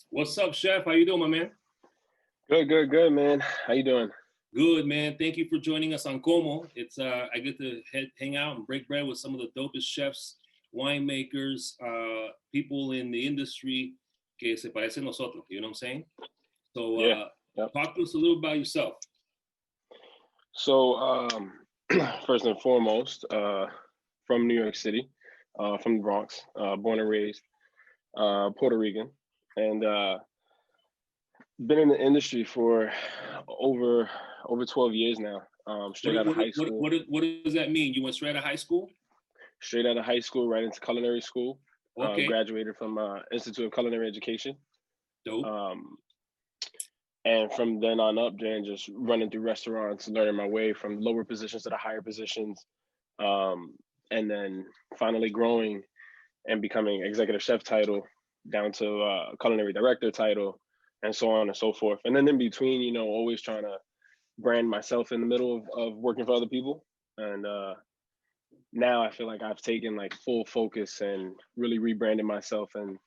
What's up, Chef? How you doing, my man? Good, man. How you doing? Good, man. Thank you for joining us on Como. It's I get to hang out and break bread with some of the dopest chefs, winemakers, people in the industry que se parecen a nosotros. You know what I'm saying? So talk to us a little about yourself. So first and foremost, from New York City, from the Bronx, born and raised, Puerto Rican, and been in the industry for over 12 years now. Straight out of high school. What does that mean? You went straight out of high school? Straight out of high school, right into culinary school. Okay. Graduated from Institute of Culinary Education. Dope. And from then on up, then just running through restaurants, learning my way from lower positions to the higher positions, and then finally growing and becoming executive chef title down to culinary director title, and so on and so forth. And then in between, you know, always trying to brand myself in the middle of working for other people. And now I feel like I've taken like full focus and really rebranded myself and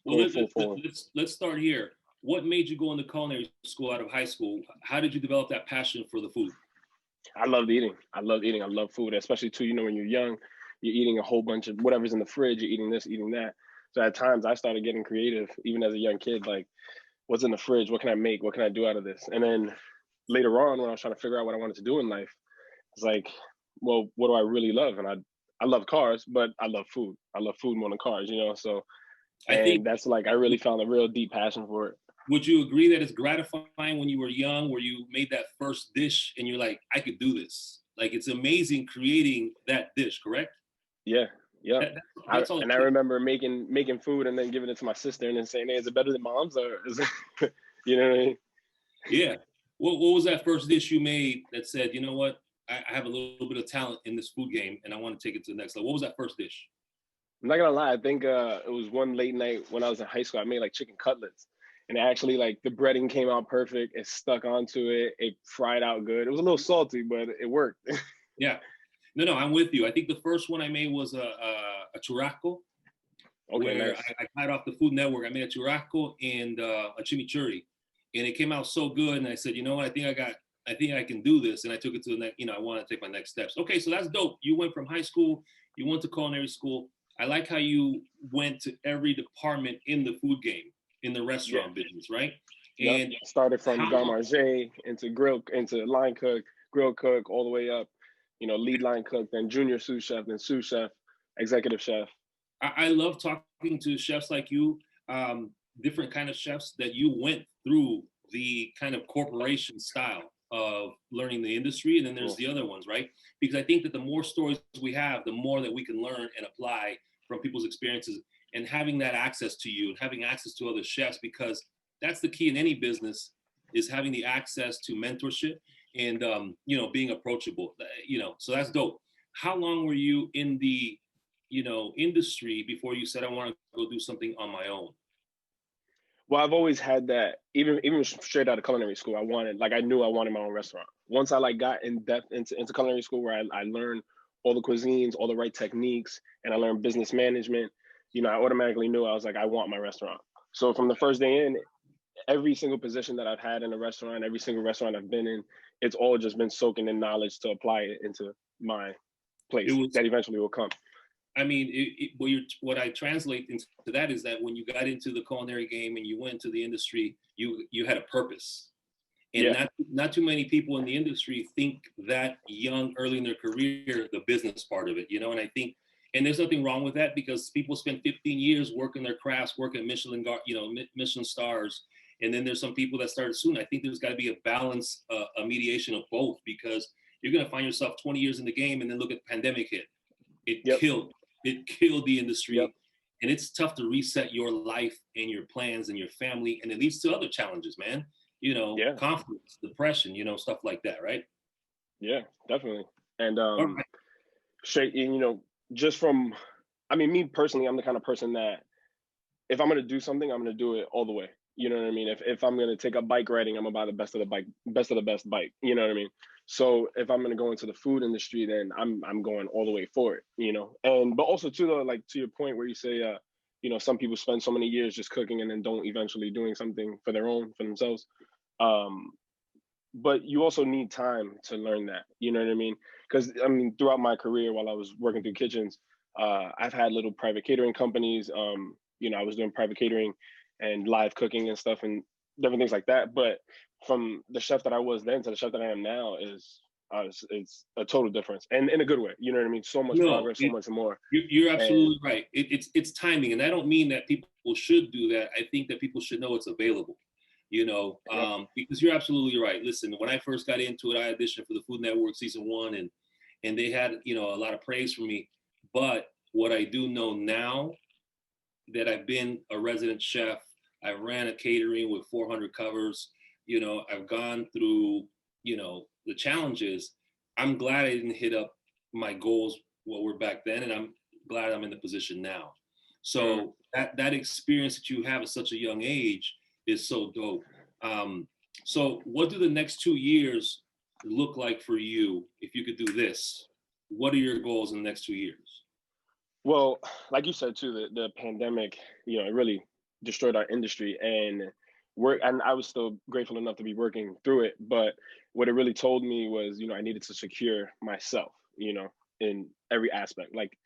let's start here. What made you go into culinary school out of high school? How did you develop that passion for the food? I loved eating. I love food, especially too, you know, when you're young, you're eating a whole bunch of whatever's in the fridge, you're eating this, eating that. So at times I started getting creative, even as a young kid, like what's in the fridge? What can I make? What can I do out of this? And then later on, when I was trying to figure out what I wanted to do in life, it's like, well, what do I really love? And I love cars, but I love food. I love food more than cars, you know? So, I think that's like, I really found a real deep passion for it. Would you agree that it's gratifying when you were young, where you made that first dish and you're like, I could do this? Like, it's amazing creating that dish, correct? Yeah. I remember making food and then giving it to my sister and then saying, hey, is it better than mom's? Or is it, you know what I mean? Yeah. What was that first dish you made that said, you know what, I have a little bit of talent in this food game and I want to take it to the next level? What was that first dish? I'm not gonna lie. I think it was one late night when I was in high school. I made like chicken cutlets. And actually, like, the breading came out perfect. It stuck onto it. It fried out good. It was a little salty, but it worked. Yeah. No, I'm with you. I think the first one I made was a churrasco. Okay, where nice. I tied off the Food Network. I made a churrasco and a chimichurri. And it came out so good. And I said, you know what? I think I can do this. And I took it to the next, I want to take my next steps. Okay, so that's dope. You went from high school, you went to culinary school. I like how you went to every department in the food game, in the restaurant business, right? Yep. And started from garde manger into line cook, grill cook, all the way up, you know, lead line cook, then junior sous chef, then sous chef, executive chef. I love talking to chefs like you, different kind of chefs that you went through the kind of corporation style of learning the industry. And then there's the other ones, right? Because I think that the more stories we have, the more that we can learn and apply from people's experiences, and having that access to you and having access to other chefs, because that's the key in any business, is having the access to mentorship and, being approachable, so that's dope. How long were you in the, industry before you said, I want to go do something on my own? Well, I've always had that, even straight out of culinary school, I knew I wanted my own restaurant. Once I got in depth into culinary school, where I learned all the cuisines, all the right techniques, and I learned business management, I automatically knew I was like, I want my restaurant. So from the first day in, every single position that I've had in a restaurant, every single restaurant I've been in, it's all just been soaking in knowledge to apply it into my place that eventually will come. I mean, what I translate into that is that when you got into the culinary game and you went into the industry, you had a purpose. And not too many people in the industry think that young, early in their career, the business part of it, and I think, and there's nothing wrong with that, because people spend 15 years working their crafts, working at Michelin stars. And then there's some people that started soon. I think there's got to be a balance, a mediation of both, because you're going to find yourself 20 years in the game and then look at the pandemic hit. It killed the industry. And it's tough to reset your life and your plans and your family. And it leads to other challenges, man. Conflicts, depression, stuff like that, right? Yeah, definitely. And straight, just from, me personally, I'm the kind of person that if I'm going to do something, I'm going to do it all the way. You know what I mean? If I'm going to take up bike riding, I'm going to buy the best of the best bike. You know what I mean? So if I'm going to go into the food industry, then I'm going all the way for it, And, but also to your point where you say, some people spend so many years just cooking and then don't eventually doing something for themselves. But you also need time to learn that, you know what I mean? Because throughout my career, while I was working through kitchens, I've had little private catering companies. I was doing private catering and live cooking and stuff and different things like that. But from the chef that I was then to the chef that I am now it's a total difference, and in a good way. You know what I mean? So much progress, so much more. You're absolutely right. It's timing, and I don't mean that people should do that. I think that people should know it's available. Because you're absolutely right. Listen, when I first got into it, I auditioned for the Food Network season 1, and they had a lot of praise for me. But what I do know now that I've been a resident chef, I ran a catering with 400 covers. I've gone through the challenges. I'm glad I didn't hit up my goals what were back then, and I'm glad I'm in the position now. So that experience that you have at such a young age is so dope. So what do the next 2 years look like for you if you could do this? What are your goals in the next 2 years? Well, like you said too, the pandemic, it really destroyed our industry, and I was still grateful enough to be working through it. But what it really told me was, I needed to secure myself, in every aspect. Like,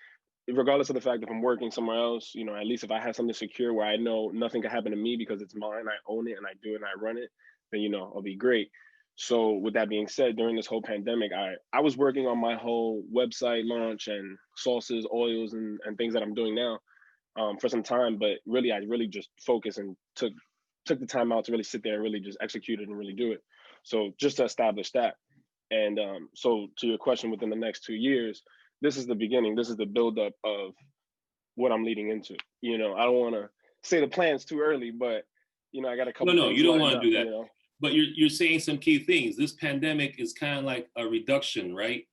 regardless of the fact that I'm working somewhere else, at least if I have something secure where I know nothing can happen to me because it's mine, I own it and I do it and I run it, then, I'll be great. So with that being said, during this whole pandemic, I was working on my whole website launch and sauces, oils, and things that I'm doing now for some time. But really, I really just focused and took the time out to really sit there and really just execute it and really do it. So just to establish that. And so to your question, within the next 2 years, this is the beginning. This is the buildup of what I'm leading into. I don't want to say the plans too early, but I got a couple. No, you don't want to do that. You know? But you're saying some key things. This pandemic is kind of like a reduction, right?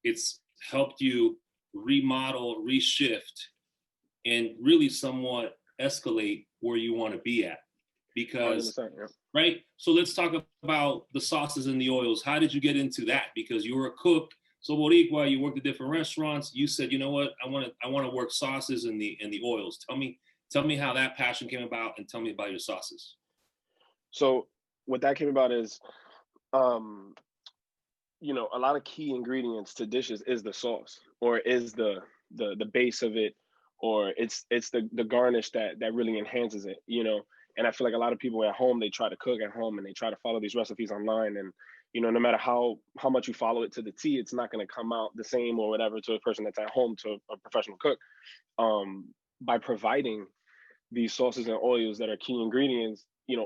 It's helped you remodel, reshift, and really somewhat escalate where you want to be at. Because, right? So let's talk about the sauces and the oils. How did you get into that? Because you were a cook. So Boricua, you worked at different restaurants. You said, you know what? I want to work sauces and the oils. Tell me how that passion came about, and tell me about your sauces. So what that came about is, a lot of key ingredients to dishes is the sauce, or is the base of it, or it's the garnish that really enhances it, And I feel like a lot of people at home, they try to cook at home and they try to follow these recipes online, and no matter how much you follow it to the T, it's not going to come out the same or whatever to a person that's at home to a professional cook. By providing these sauces and oils that are key ingredients,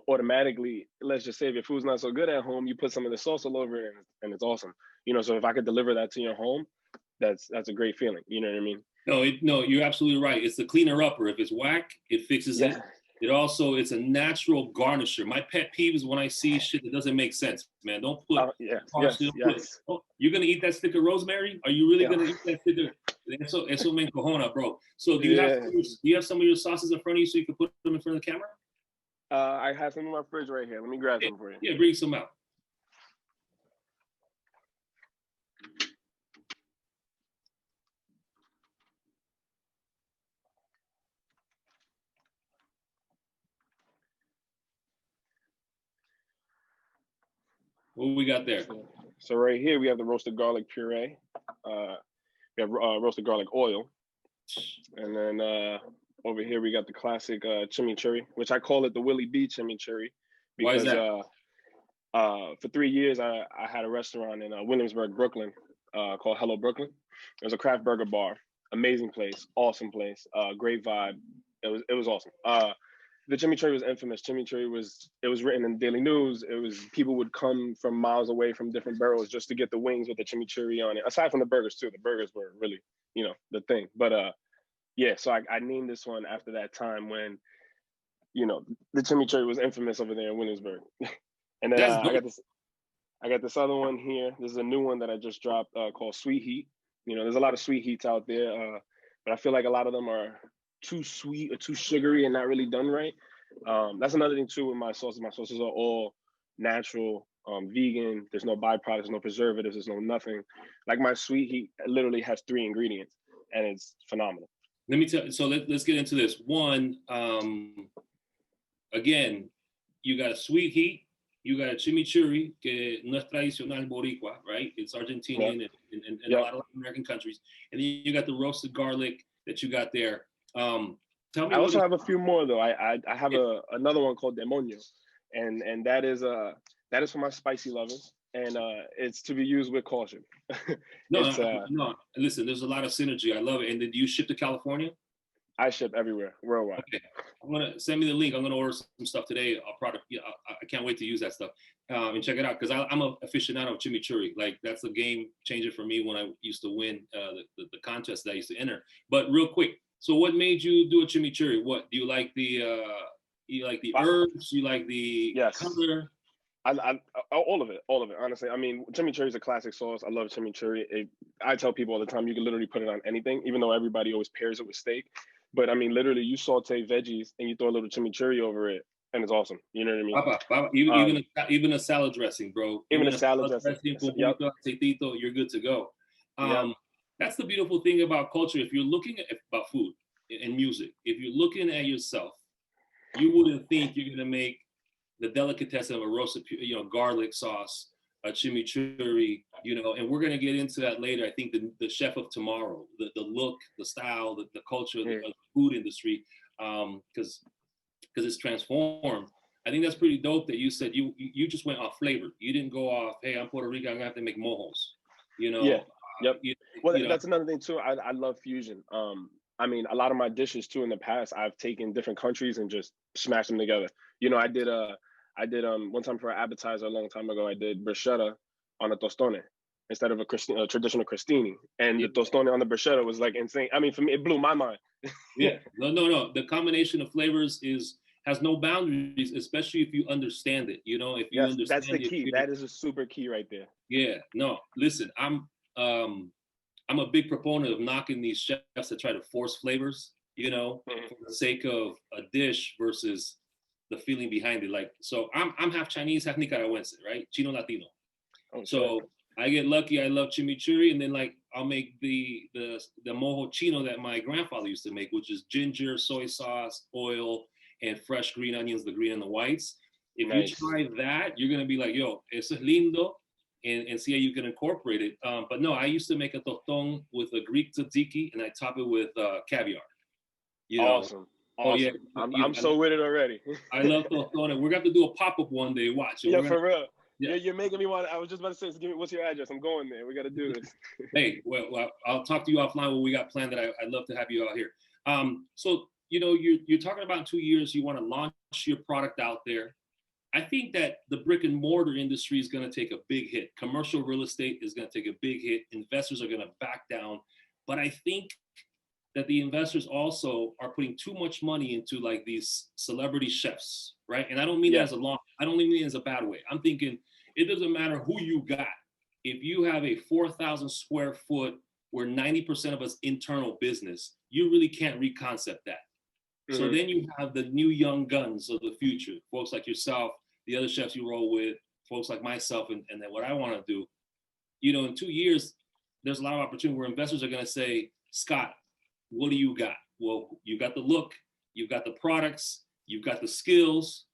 automatically, let's just say if your food's not so good at home, you put some of the sauce all over it and it's awesome. So if I could deliver that to your home, that's a great feeling. You know what I mean? No, you're absolutely right. It's the cleaner upper. If it's whack, it fixes it. It's a natural garnisher. My pet peeve is when I see shit that doesn't make sense, man. Don't put yes. Oh, you're gonna eat that stick of rosemary? Are you really gonna eat that stick of eso me encojona, bro. So do you have some of your sauces in front of you so you can put them in front of the camera? I have some in my fridge right here. Let me grab them for you. Yeah, bring some out. What we got there? So right here we have the roasted garlic puree. We have roasted garlic oil, and then over here we got the classic chimichurri, which I call it the Willy Bee Chimichurri, because why is that? For 3 years I had a restaurant in Williamsburg, Brooklyn, called Hello Brooklyn. It was a craft burger bar, amazing place, awesome place, great vibe. It was awesome. The chimichurri was infamous. Chimichurri was written in Daily News. It was, people would come from miles away from different boroughs just to get the wings with the chimichurri on it. Aside from the burgers too, the burgers were really, the thing. But so I named this one after that time when, the chimichurri was infamous over there in Williamsburg. And then I got this other one here. This is a new one that I just dropped called Sweet Heat. There's a lot of sweet heats out there, but I feel like a lot of them are too sweet or too sugary and not really done right. That's another thing too with my sauces. My sauces are all natural, vegan. There's no byproducts, no preservatives, there's no nothing. Like my Sweet Heat literally has 3 ingredients and it's phenomenal. Let me tell you, so let's get into this. One, again, you got a sweet heat, you got a chimichurri, que no es tradicional boricua, right? It's Argentinian and a lot of Latin American countries. And then you got the roasted garlic that you got there. Tell me. I also have a few more though. I have another one called demonio, and that is for my spicy lovers, and it's to be used with caution. No. Listen, there's a lot of synergy. I love it. And did you ship to California? I ship everywhere, worldwide. Okay, I'm gonna send me the link. I'm gonna order some stuff today. I can't wait to use that stuff and check it out, because I'm a aficionado of chimichurri. Like, that's a game changer for me when I used to win the contest that I used to enter. But real quick, so what made you do a chimichurri? What do you like the herbs? You like the color? All of it. Honestly, I mean, chimichurri is a classic sauce. I love chimichurri. I tell people all the time, you can literally put it on anything, even though everybody always pairs it with steak. But I mean, literally, you saute veggies and you throw a little chimichurri over it, and it's awesome. You know what I mean? Even a salad dressing, bro. Even a salad dressing. Yep. You're good to go. That's the beautiful thing about culture. If you're looking about food and music, if you're looking at yourself, you wouldn't think you're gonna make the delicatessen of a roasted, garlic sauce, a chimichurri, and we're going to get into that later. I think the chef of tomorrow, the look, the style, the culture of the food industry, because it's transformed. I think that's pretty dope that you said you just went off flavor. You didn't go off, hey, I'm Puerto Rican, I'm going to have to make mojos, Yeah, yep. That's another thing too. I love fusion. I mean, a lot of my dishes too in the past, I've taken different countries and just smashed them together. I did one time for an appetizer a long time ago. I did bruschetta on a tostone instead of a traditional crostini, and the tostone on the bruschetta was like insane. I mean, for me, it blew my mind. Yeah, no. The combination of flavors has no boundaries, especially if you understand it. If you understand, that's the key. That is a super key right there. Yeah, no. Listen, I'm a big proponent of knocking these chefs that try to force flavors. For the sake of a dish versus the feeling behind it. Like, so I'm half Chinese, half Nicaragüense, right? Chino Latino. Oh, so sure. I get lucky. I love chimichurri, and then like I'll make the mojo chino that my grandfather used to make, which is ginger, soy sauce, oil, and fresh green onions, the green and the whites. If you try that, you're gonna be like, yo, eso es lindo, and see how you can incorporate it. But no, I used to make a toston with a Greek tzatziki, and I top it with caviar. Awesome. Oh yeah, I'm so with it already. I love toston. We're gonna have to do a pop-up one day. Watch. For real. Yeah, you're making me want. I was just about to say, what's your address? I'm going there. We got to do this. Hey, well, I'll talk to you offline when we got planned. That I'd love to have you out here. So you're talking about in 2 years you want to launch your product out there. I think that the brick and mortar industry is going to take a big hit. Commercial real estate is going to take a big hit. Investors are going to back down. But I think that the investors also are putting too much money into like these celebrity chefs, right? And I don't mean that as I don't mean it as a bad way. I'm thinking it doesn't matter who you got. If you have a 4,000 square foot where 90% of us internal business, you really can't reconcept that. So then you have the new young guns of the future, folks like yourself, the other chefs you roll with, folks like myself, and then what I want to do. In 2 years, there's a lot of opportunity where investors are going to say, Scott, what do you got? Well, you got the look, you've got the products, you've got the skills,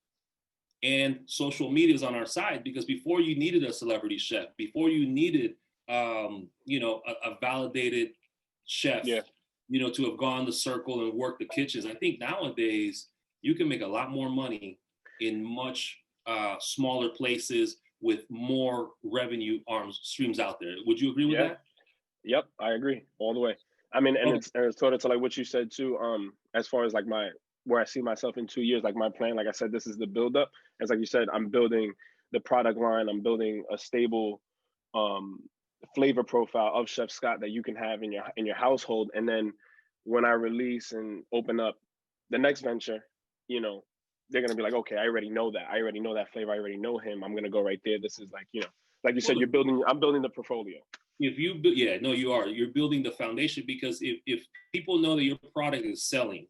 and social media is on our side, because before you needed a celebrity chef, before you needed, a validated chef, to have gone the circle and worked the kitchens. I think nowadays you can make a lot more money in much smaller places with more revenue streams out there. Would you agree with that? Yep, I agree all the way. I mean, and it's sort of to like what you said too. As far as like where I see myself in 2 years, like my plan, like I said, this is the build up. It's like you said, I'm building the product line. I'm building a stable flavor profile of Chef Scott that you can have in your household. And then when I release and open up the next venture, they're gonna be like, okay, I already know that. I already know that flavor. I already know him. I'm gonna go right there. This is like, like you said, I'm building the portfolio. If you, you are. You're building the foundation, because if people know that your product is selling,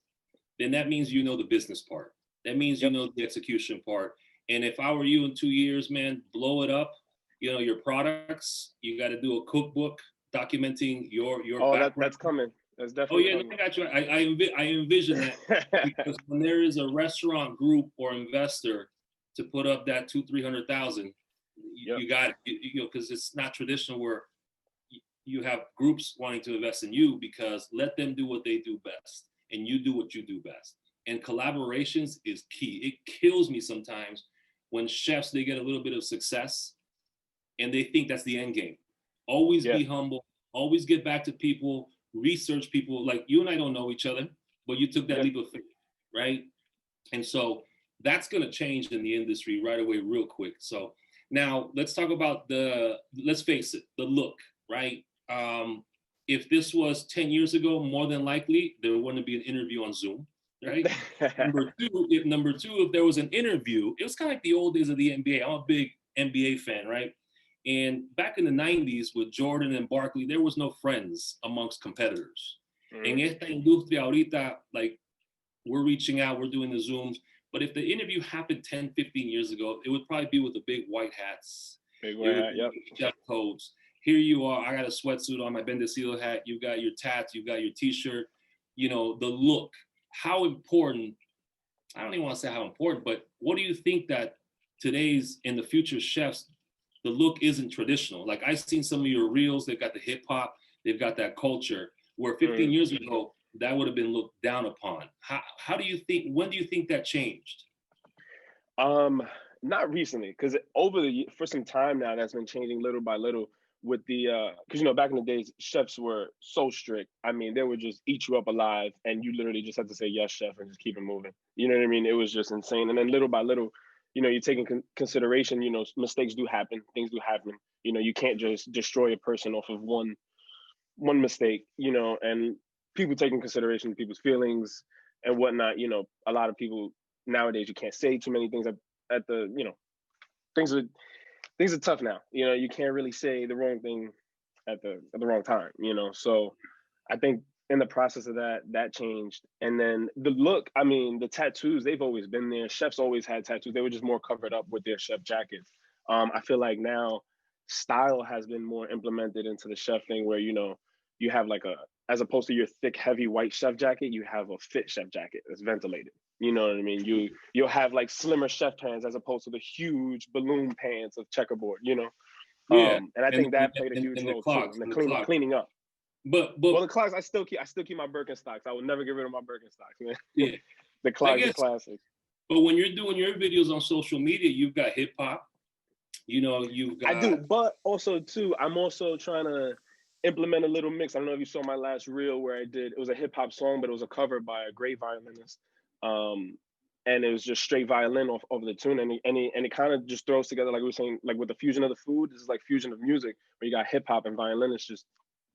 then that means you know the business part. That means you know the execution part. And if I were you in 2 years, man, blow it up. Your products. You got to do a cookbook documenting your. That's coming. That's Oh definitely yeah, no, I got you. I envision that coming. because when there is a restaurant group or investor to put up that 200,000-300,000, Yep. you got it. You know, because it's not traditional where you have groups wanting to invest in you, because let them do what they do best and you do what you do best. And collaborations is key. It kills me sometimes when chefs, they get a little bit of success and they think that's the end game. Always Yeah. be humble, always get back to people, research people. Like you and I don't know each other, but you took that Yeah. leap of faith, right? And so that's going to change in the industry right away, real quick. So now let's talk about let's face it, the look, right? If this was 10 years ago, more than likely, there wouldn't be an interview on Zoom, right? Number two, if there was an interview, it was kind of like the old days of the NBA. I'm a big NBA fan, right? And back in the 90s with Jordan and Barkley, there was no friends amongst competitors. En esta industria ahorita, like we're reaching out, we're doing the Zooms. But if the interview happened 10, 15 years ago, it would probably be with the big white hats. Big It white would hat. be Yep. chef coats. Here you are, I got a sweatsuit on, my Bendecido hat, you got your tats, you got your t-shirt, you know, the look. How important, I don't even want to say how important, but what do you think that today's and the future chefs, the look isn't traditional? Like I've seen some of your reels, they've got the hip hop, they've got that culture, where 15 years ago, that would have been looked down upon. How do you think, when do you think that changed? Not recently, because for some time now, that's been changing little by little with the because back in the days, chefs were so strict. I mean, they would just eat you up alive, and you literally just had to say yes, chef, and just keep it moving. You know what I mean? It was just insane. And then little by little, you take in consideration, mistakes do happen, things do happen. You can't just destroy a person off of one mistake. And people take in consideration people's feelings and whatnot. A lot of people nowadays, you can't say too many things at the things are tough now. You can't really say the wrong thing at the wrong time. So I think in the process of that changed. And then the look, I mean, the tattoos, they've always been there. Chefs always had tattoos. They were just more covered up with their chef jackets. I feel like now style has been more implemented into the chef thing, where you have like as opposed to your thick heavy white chef jacket, you have a fit chef jacket that's ventilated. You know what I mean? You'll have like slimmer chef pants as opposed to the huge balloon pants of checkerboard. Yeah, And I think that played a huge and the role too. clocks, And and the the clocks. cleaning up. But Well, the clogs, I still keep my Birkenstocks. I will never get rid of my Birkenstocks, man. yeah, The I clogs are guess. classic. But when you're doing your videos on social media, you've got hip hop. You've I do, got. but also too, I'm also trying to implement a little mix. I don't know if you saw my last reel where it was a hip hop song, but it was a cover by a great violinist. And it was just straight violin off the tune, and it kind of just throws together, like we were saying, like with the fusion of the food. This is like fusion of music, where you got hip hop and violinists just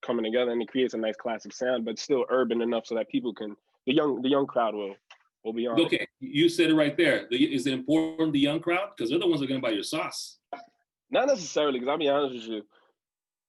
coming together, and it creates a nice classic sound, but still urban enough so that people can, the young crowd will be on it. Okay, you said it right there. Is it important, the young crowd? Because they're the ones that are going to buy your sauce. Not necessarily, because I'll be honest with you,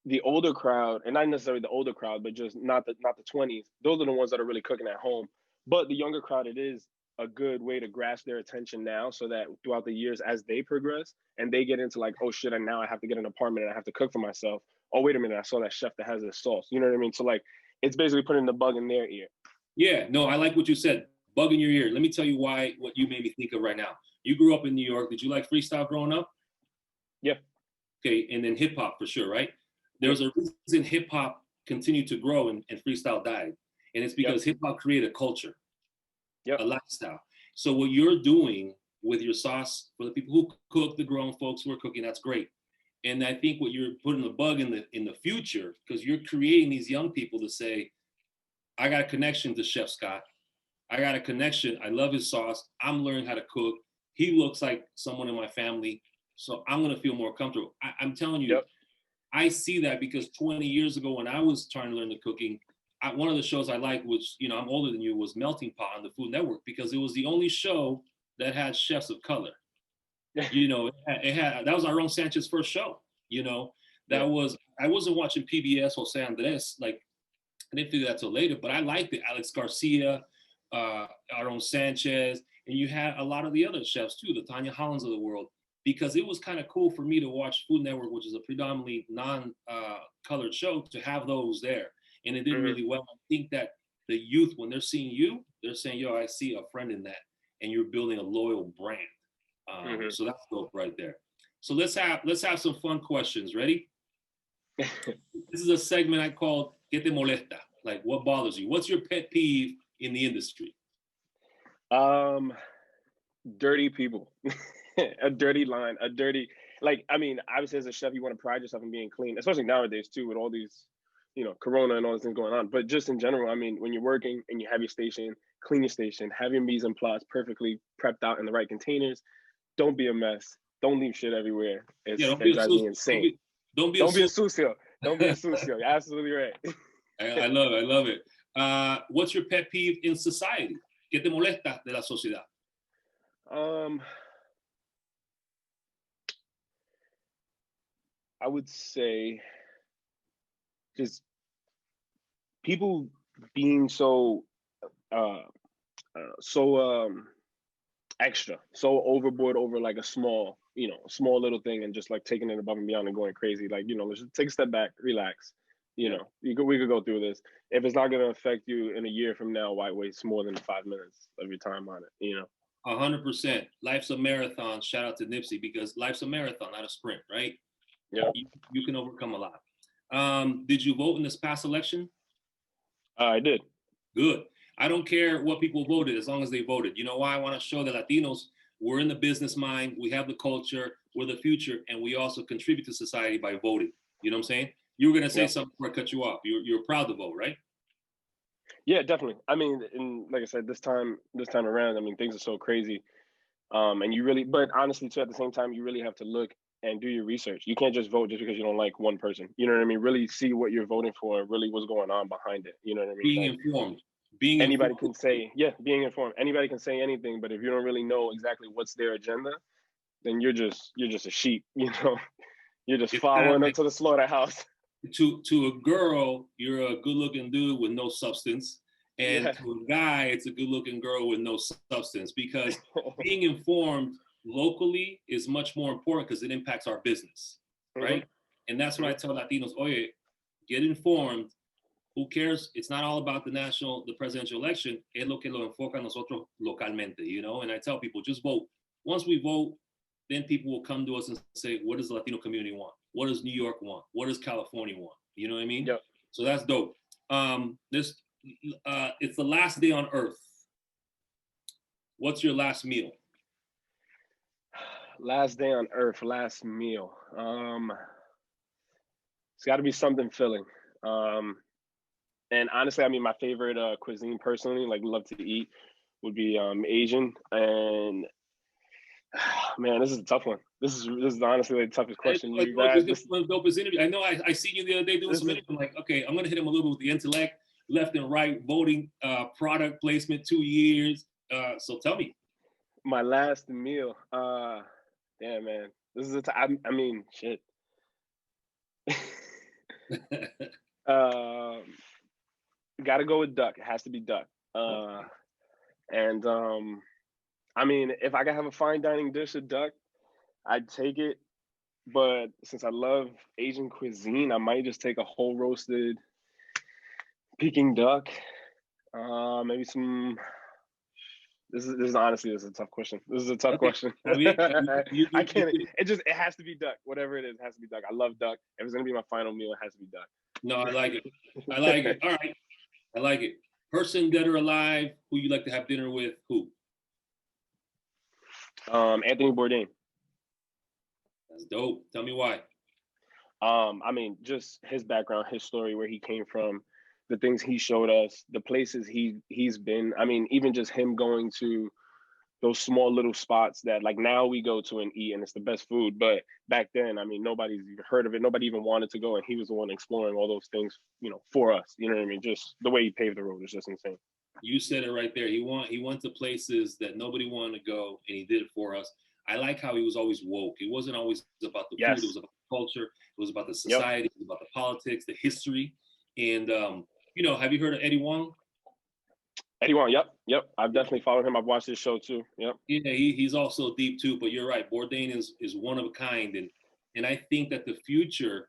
the older crowd, and not necessarily the older crowd, but just not the 20s. Those are the ones that are really cooking at home. But the younger crowd, it is a good way to grasp their attention now, so that throughout the years as they progress and they get into like, oh shit, and now I have to get an apartment and I have to cook for myself. Oh, wait a minute, I saw that chef that has this sauce. You know what I mean? So like, it's basically putting the bug in their ear. Yeah, no, I like what you said. Bug in your ear. Let me tell you what you made me think of right now. You grew up in New York. Did you like freestyle growing up? Yeah. Okay, and then hip hop for sure, right? There's a reason hip hop continued to grow and freestyle died. And it's because hip hop created a culture, a lifestyle. So what you're doing with your sauce, for the people who cook, the grown folks who are cooking, that's great. And I think what you're putting the bug in the future, because you're creating these young people to say, I got a connection to Chef Scott. I got a connection. I love his sauce. I'm learning how to cook. He looks like someone in my family. So I'm going to feel more comfortable. I'm telling you, I see that because 20 years ago when I was trying to learn the cooking, one of the shows I liked, which, I'm older than you, was Melting Pot on the Food Network, because it was the only show that had chefs of color. It had that was Aaron Sanchez's first show. I wasn't watching PBS Jose Andres. Like, I didn't figure that till later, but I liked it. Alex Garcia, Aaron Sanchez, and you had a lot of the other chefs too, the Tanya Hollands of the world, because it was kind of cool for me to watch Food Network, which is a predominantly non-colored show, to have those there. and it did really well. I think that the youth, when they're seeing you, they're saying, yo, I see a friend in that, and you're building a loyal brand. So that's dope right there. So let's have some fun questions. Ready? This is a segment I call "Que te molesta?" Like, what bothers you? What's your pet peeve in the industry? Dirty people. A dirty line, like, I mean, obviously as a chef, you want to pride yourself in being clean, especially nowadays too, with all these, Corona and all these things going on. But just in general, I mean, when you're working and you have your station, clean your station, have your mise en place perfectly prepped out in the right containers. Don't be a mess. Don't leave shit everywhere. Don't That drives me insane. Don't be a sucio. Don't be a sucio. You're absolutely right. I love it. I love it. What's your pet peeve in society? ¿Qué te molesta de la sociedad? I would say just people being so extra, so overboard over like a small little thing, and just like taking it above and beyond and going crazy. Like, let's just take a step back, relax. We could go through this. If it's not going to affect you in a year from now, why waste more than 5 minutes of your time on it? 100%. Life's a marathon. Shout out to Nipsey, because life's a marathon, not a sprint, right? Yeah. You can overcome a lot. Did you vote in this past election? I did. Good. I don't care what people voted as long as they voted. You know why? I want to show that Latinos, we're in the business mind, we have the culture, we're the future, and we also contribute to society by voting. You know what I'm saying? You were going to say something before I cut you off. You're proud to vote, right? Yeah, definitely. I mean, and like I said, this time around, I mean, things are so crazy. And you really, but honestly too, at the same time, you really have to look and do your research. You can't just vote just because you don't like one person. You know what I mean? Really see what you're voting for and really what's going on behind it. You know what I mean? Being informed. Anybody can say, being informed. Anybody can say anything, but if you don't really know exactly what's their agenda, then you're just a sheep, You're just following them to the slaughterhouse. To a girl, you're a good-looking dude with no substance. And to a guy, it's a good-looking girl with no substance, because being informed locally is much more important because it impacts our business, right? And that's what I tell Latinos, oye, get informed. Who cares? It's not all about the presidential election. Es lo que lo enfoca a nosotros localmente, And I tell people, just vote. Once we vote, then people will come to us and say, what does the Latino community want? What does New York want? What does California want? You know what I mean? Yep. So that's dope. It's the last day on Earth. What's your last meal? Last day on Earth, last meal. It's got to be something filling. And honestly, I mean, my favorite cuisine personally, like love to eat, would be Asian. And man, this is a tough one. This is honestly like the toughest question you guys. This is the dopest interview. I know I seen you the other day doing some interview. I'm like, okay, I'm gonna hit him a little bit with the intellect, left and right, voting, product placement, 2 years. So tell me. My last meal. Damn, man. This is I mean, shit. Gotta go with duck. It has to be duck. And I mean, if I could have a fine dining dish of duck, I'd take it. But since I love Asian cuisine, I might just take a whole roasted Peking duck. Maybe some. This is honestly, this is a tough question. This is a tough question. I can't. It has to be duck. Whatever it is, it has to be duck. I love duck. If it's gonna be my final meal, it has to be duck. No, I like it. I like it. All right, I like it. Person, dead or alive, who you like to have dinner with? Who? Anthony Bourdain. That's dope. Tell me why. I mean, just his background, his story, where he came from, the things he showed us, the places he's been. I mean, even just him going to those small little spots that like now we go to and eat and it's the best food. But back then, I mean, nobody's heard of it. Nobody even wanted to go. And he was the one exploring all those things, for us. You know what I mean? Just the way he paved the road is just insane. You said it right there. He went to places that nobody wanted to go, and he did it for us. I like how he was always woke. It wasn't always about the food. It was about the culture. It was about the society. It was about the politics, the history. And, have you heard of Eddie Wong? Eddie Wong, yep. I've definitely followed him. I've watched his show too. Yep. Yeah, he's also deep too. But you're right. Bourdain is one of a kind, and I think that the future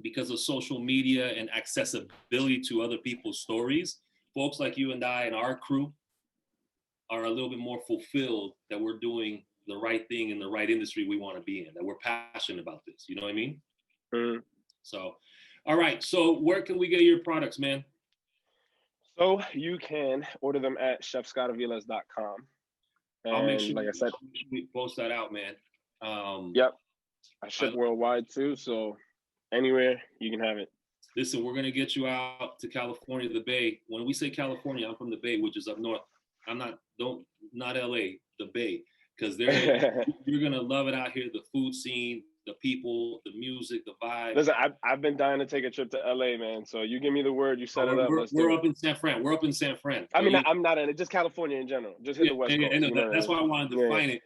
because of social media and accessibility to other people's stories, folks like you and I and our crew are a little bit more fulfilled that we're doing the right thing in the right industry we want to be in, that we're passionate about this. You know what I mean? Mm-hmm. So, all right. So where can we get your products, man? So you can order them at chefscottaviles.com. And I'll make sure, like I said, we post that out, man. Yep. I ship worldwide too. So anywhere you can have it. Listen, we're going to get you out to California, the Bay. When we say California, I'm from the Bay, which is up north. I'm not LA, the Bay, because you're going to love it out here. The food scene, the people, the music, the vibe. Listen, I've been dying to take a trip to LA, man. So you give me the word, you set it up. We're up in San Fran. We're up in San Fran. I mean, I'm not in it, just California in general. Just hit the West Coast. That's why I wanted to define it,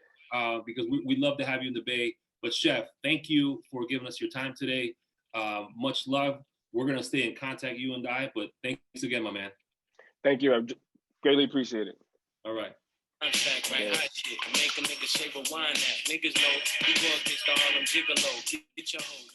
because we'd love to have you in the Bay. But Chef, thank you for giving us your time today. Much love. We're going to stay in contact, you and I, but thanks again, my man. Thank you. I greatly appreciate it. All right. Contact, right? Hot shit. Make a nigga shape a wine that. Niggas know you go against all them gigolo. Get your hoe.